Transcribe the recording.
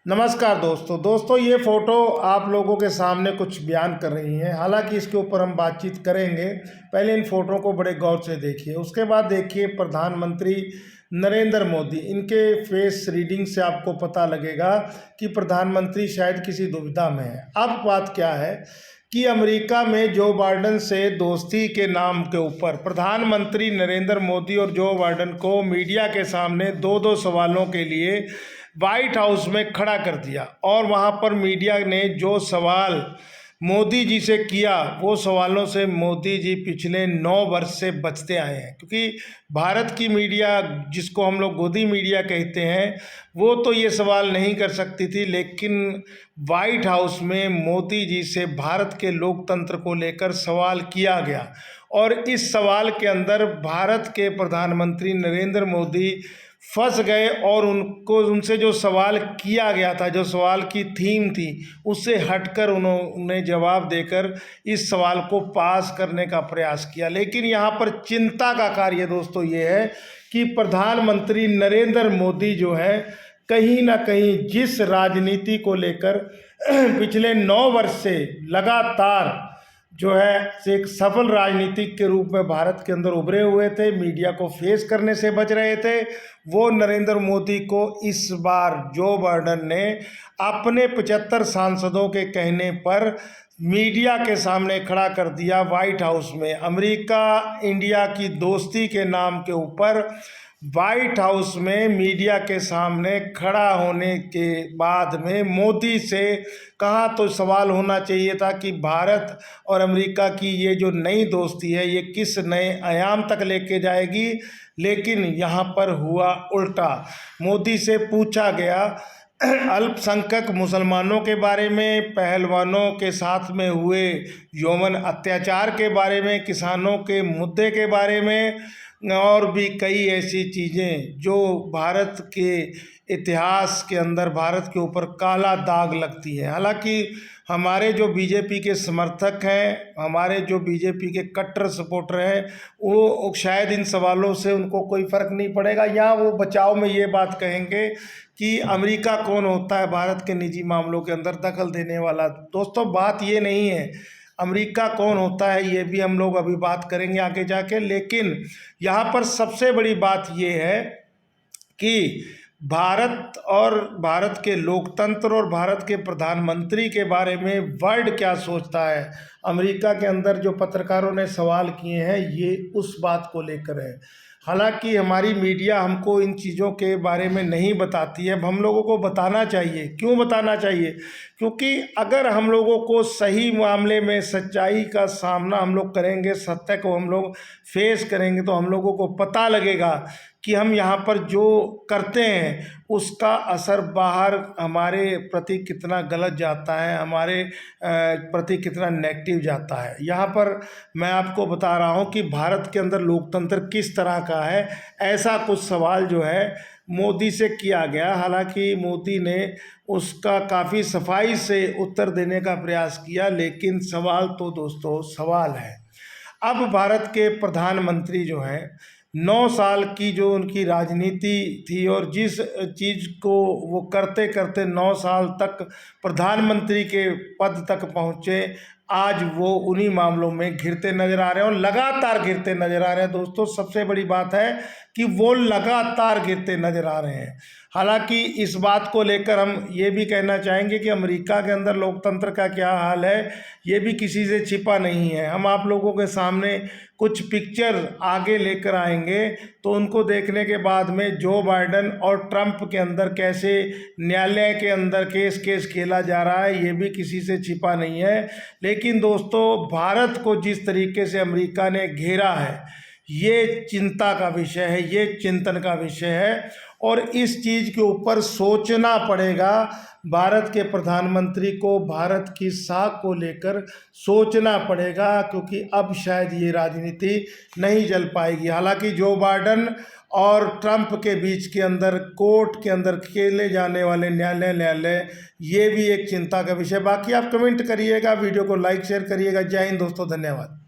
नमस्कार दोस्तों ये फ़ोटो आप लोगों के सामने कुछ बयान कर रही हैं। हालांकि इसके ऊपर हम बातचीत करेंगे। पहले इन फ़ोटो को बड़े गौर से देखिए, उसके बाद देखिए प्रधानमंत्री नरेंद्र मोदी। इनके फेस रीडिंग से आपको पता लगेगा कि प्रधानमंत्री शायद किसी दुविधा में है। अब बात क्या है कि अमेरिका में जो बाइडेन से दोस्ती के नाम के ऊपर प्रधानमंत्री नरेंद्र मोदी और जो बाइडेन को मीडिया के सामने दो दो सवालों के लिए वाइट हाउस में खड़ा कर दिया। और वहाँ पर मीडिया ने जो सवाल मोदी जी से किया, वो सवालों से मोदी जी पिछले 9 वर्ष से बचते आए हैं। क्योंकि भारत की मीडिया, जिसको हम लोग गोदी मीडिया कहते हैं, वो तो ये सवाल नहीं कर सकती थी, लेकिन वाइट हाउस में मोदी जी से भारत के लोकतंत्र को लेकर सवाल किया गया। और इस सवाल के अंदर भारत के प्रधानमंत्री नरेंद्र मोदी फंस गए और उनसे जो सवाल किया गया था, जो सवाल की थीम थी, उससे हटकर उन्होंने जवाब देकर इस सवाल को पास करने का प्रयास किया। लेकिन यहाँ पर चिंता का कार्य दोस्तों ये है कि प्रधानमंत्री नरेंद्र मोदी जो है, कहीं ना कहीं जिस राजनीति को लेकर पिछले 9 वर्ष से लगातार जो है एक सफल राजनीतिक के रूप में भारत के अंदर उभरे हुए थे, मीडिया को फेस करने से बच रहे थे, वो नरेंद्र मोदी को इस बार जो बाइडेन ने अपने 75 सांसदों के कहने पर मीडिया के सामने खड़ा कर दिया। वाइट हाउस में अमेरिका इंडिया की दोस्ती के नाम के ऊपर वाइट हाउस में मीडिया के सामने खड़ा होने के बाद में मोदी से कहाँ तो सवाल होना चाहिए था कि भारत और अमेरिका की ये जो नई दोस्ती है, ये किस नए आयाम तक लेके जाएगी। लेकिन यहाँ पर हुआ उल्टा। मोदी से पूछा गया अल्पसंख्यक मुसलमानों के बारे में, पहलवानों के साथ में हुए यौन अत्याचार के बारे में, किसानों के मुद्दे के बारे में, और भी कई ऐसी चीज़ें जो भारत के इतिहास के अंदर भारत के ऊपर काला दाग लगती है। हालांकि हमारे जो बीजेपी के समर्थक हैं, हमारे जो बीजेपी के कट्टर सपोर्टर हैं, वो शायद इन सवालों से उनको कोई फ़र्क नहीं पड़ेगा, या वो बचाव में ये बात कहेंगे कि अमेरिका कौन होता है भारत के निजी मामलों के अंदर दखल देने वाला। दोस्तों बात ये नहीं है अमेरिका कौन होता है, ये भी हम लोग अभी बात करेंगे आगे जाके। लेकिन यहाँ पर सबसे बड़ी बात ये है कि भारत और भारत के लोकतंत्र और भारत के प्रधानमंत्री के बारे में वर्ल्ड क्या सोचता है। अमेरिका के अंदर जो पत्रकारों ने सवाल किए हैं, ये उस बात को लेकर है। हालांकि हमारी मीडिया हमको इन चीज़ों के बारे में नहीं बताती है, अब हम लोगों को बताना चाहिए। क्यों बताना चाहिए? क्योंकि अगर हम लोगों को सही मामले में सच्चाई का सामना हम लोग करेंगे, सत्य को हम लोग फेस करेंगे, तो हम लोगों को पता लगेगा कि हम यहाँ पर जो करते हैं उसका असर बाहर हमारे प्रति कितना गलत जाता है, हमारे प्रति कितना नेगेटिव जाता है। यहाँ पर मैं आपको बता रहा हूँ कि भारत के अंदर लोकतंत्र किस तरह का है। ऐसा कुछ सवाल जो है मोदी से किया गया। हालांकि मोदी ने उसका काफ़ी सफाई से उत्तर देने का प्रयास किया, लेकिन सवाल तो दोस्तों सवाल है। अब भारत के प्रधानमंत्री जो हैं, 9 साल की जो उनकी राजनीति थी और जिस चीज़ को वो करते करते 9 साल तक प्रधानमंत्री के पद तक पहुँचे, आज वो उन्हीं मामलों में घिरते नज़र आ रहे हैं और लगातार गिरते नज़र आ रहे हैं। दोस्तों सबसे बड़ी बात है कि वो लगातार गिरते नज़र आ रहे हैं। हालांकि इस बात को लेकर हम ये भी कहना चाहेंगे कि अमेरिका के अंदर लोकतंत्र का क्या हाल है, ये भी किसी से छिपा नहीं है। हम आप लोगों के सामने कुछ पिक्चर आगे लेकर आएंगे, तो उनको देखने के बाद में जो बाइडेन और ट्रंप के अंदर कैसे न्यायालय के अंदर केस खेला जा रहा है, ये भी किसी से छिपा नहीं है। लेकिन दोस्तों भारत को जिस तरीके से अमेरिका ने घेरा है, ये चिंता का विषय है, ये चिंतन का विषय है। और इस चीज़ के ऊपर सोचना पड़ेगा भारत के प्रधानमंत्री को, भारत की साख को लेकर सोचना पड़ेगा, क्योंकि अब शायद ये राजनीति नहीं चल पाएगी। हालांकि जो बाइडेन और ट्रंप के बीच के अंदर कोर्ट के अंदर खेले जाने वाले न्यायालय ये भी एक चिंता का विषय। बाकी आप कमेंट करिएगा, वीडियो को लाइक शेयर करिएगा। जय हिंद दोस्तों, धन्यवाद।